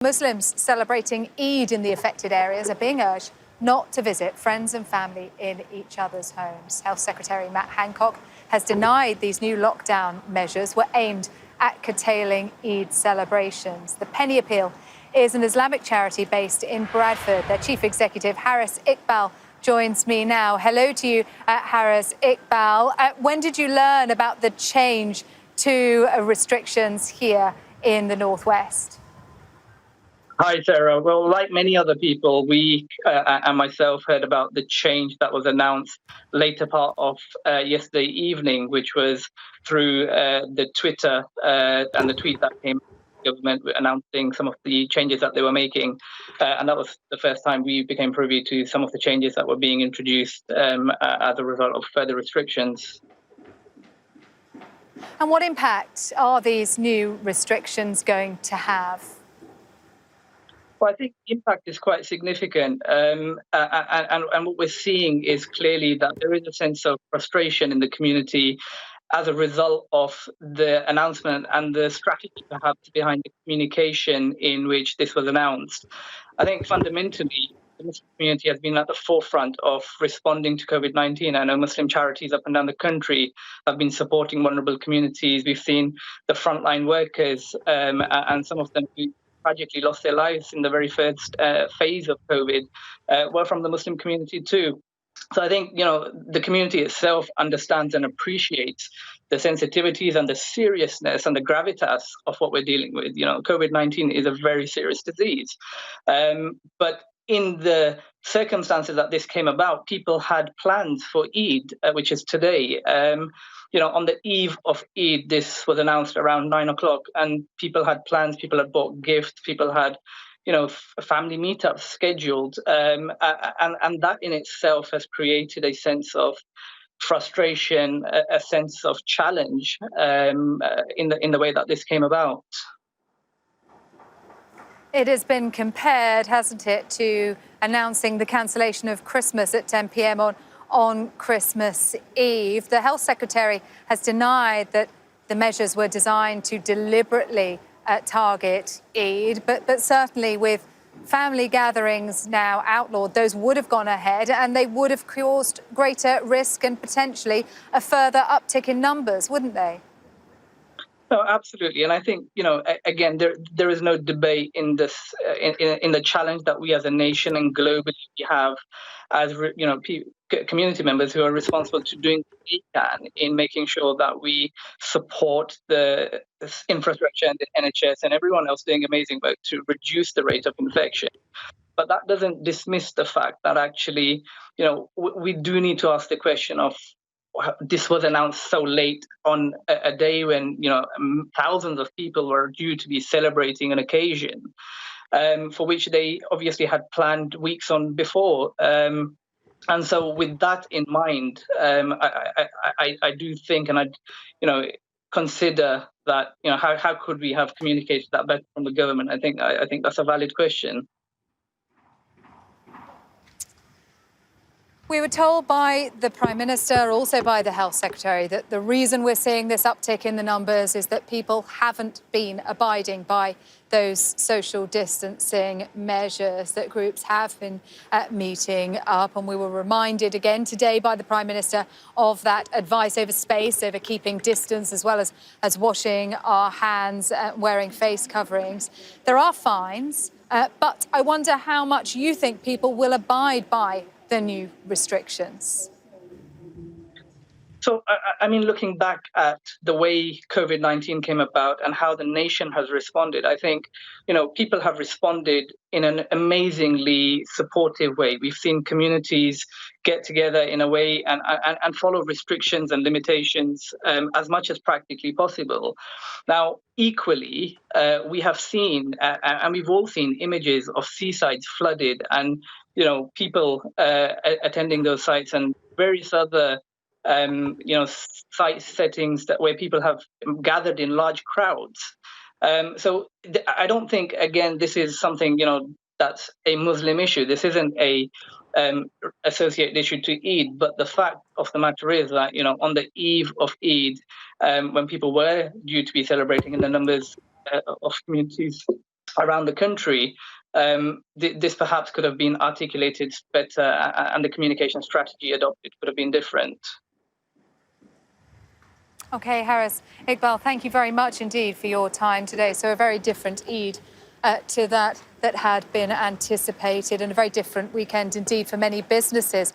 Muslims celebrating Eid in the affected areas are being urged not to visit friends and family in each other's homes. Health Secretary Matt Hancock has denied these new lockdown measures were aimed at curtailing Eid celebrations. The Penny Appeal is an Islamic charity based in Bradford. Their chief executive, Harris Iqbal, joins me now. Hello to you, Harris Iqbal. When did you learn about the change to restrictions here in the Northwest? Hi, Sarah. Well, like many other people, we and myself heard about the change that was announced later part of yesterday evening, which was through the Twitter and the tweet that came from the government announcing some of the changes that they were making. And that was the first time we became privy to some of the changes that were being introduced as a result of further restrictions. And what impact are these new restrictions going to have? Well, I think the impact is quite significant, and what we're seeing is clearly that there is a sense of frustration in the community as a result of the announcement and the strategy perhaps behind the communication in which this was announced. I think fundamentally, the Muslim community has been at the forefront of responding to COVID-19. I know Muslim charities up and down the country have been supporting vulnerable communities. We've seen the frontline workers and some of them who tragically lost their lives in the very first phase of COVID were from the Muslim community too. So I think, the community itself understands and appreciates the sensitivities and the seriousness and the gravitas of what we're dealing with. COVID-19 is a very serious disease. But in the circumstances that this came about, people had plans for Eid, which is today. On the eve of Eid, this was announced around 9 o'clock, and people had plans, people had bought gifts, people had, family meetups scheduled. And that in itself has created a sense of frustration, a sense of challenge in the way that this came about. It has been compared, hasn't it, to announcing the cancellation of Christmas at 10 p.m. on Christmas Eve. The Health Secretary has denied that the measures were designed to deliberately target Eid, but certainly with family gatherings now outlawed, those would have gone ahead and they would have caused greater risk and potentially a further uptick in numbers, wouldn't they? No, absolutely, and I think again there is no debate in this in the challenge that we as a nation and globally have as community members who are responsible to doing what we can in making sure that we support the infrastructure and the NHS and everyone else doing amazing work to reduce the rate of infection. But that doesn't dismiss the fact that actually we do need to ask the question of this was announced so late on a day when thousands of people were due to be celebrating an occasion for which they obviously had planned weeks on before. And so with that in mind, I do think, and I'd consider that how could we have communicated that better from the government? I think that's a valid question. We were told by the Prime Minister, also by the Health Secretary, that the reason we're seeing this uptick in the numbers is that people haven't been abiding by those social distancing measures, that groups have been meeting up. And we were reminded again today by the Prime Minister of that advice over space, over keeping distance, as well as washing our hands, wearing face coverings. There are fines, but I wonder how much you think people will abide by the new restrictions. So, looking back at the way COVID-19 came about and how the nation has responded, I think, people have responded in an amazingly supportive way. We've seen communities get together in a way and follow restrictions and limitations as much as practically possible. Now, equally, we have seen, and we've all seen images of seasides flooded and, people attending those sites and various other site settings where people have gathered in large crowds. So I don't think, again, this is something, that's a Muslim issue. This isn't a associated issue to Eid, but the fact of the matter is that, on the eve of Eid, when people were due to be celebrating in the numbers of communities around the country, this perhaps could have been articulated better, and the communication strategy adopted could have been different. Okay, Harris. Iqbal, thank you very much indeed for your time today. So a very different Eid to that had been anticipated, and a very different weekend indeed for many businesses.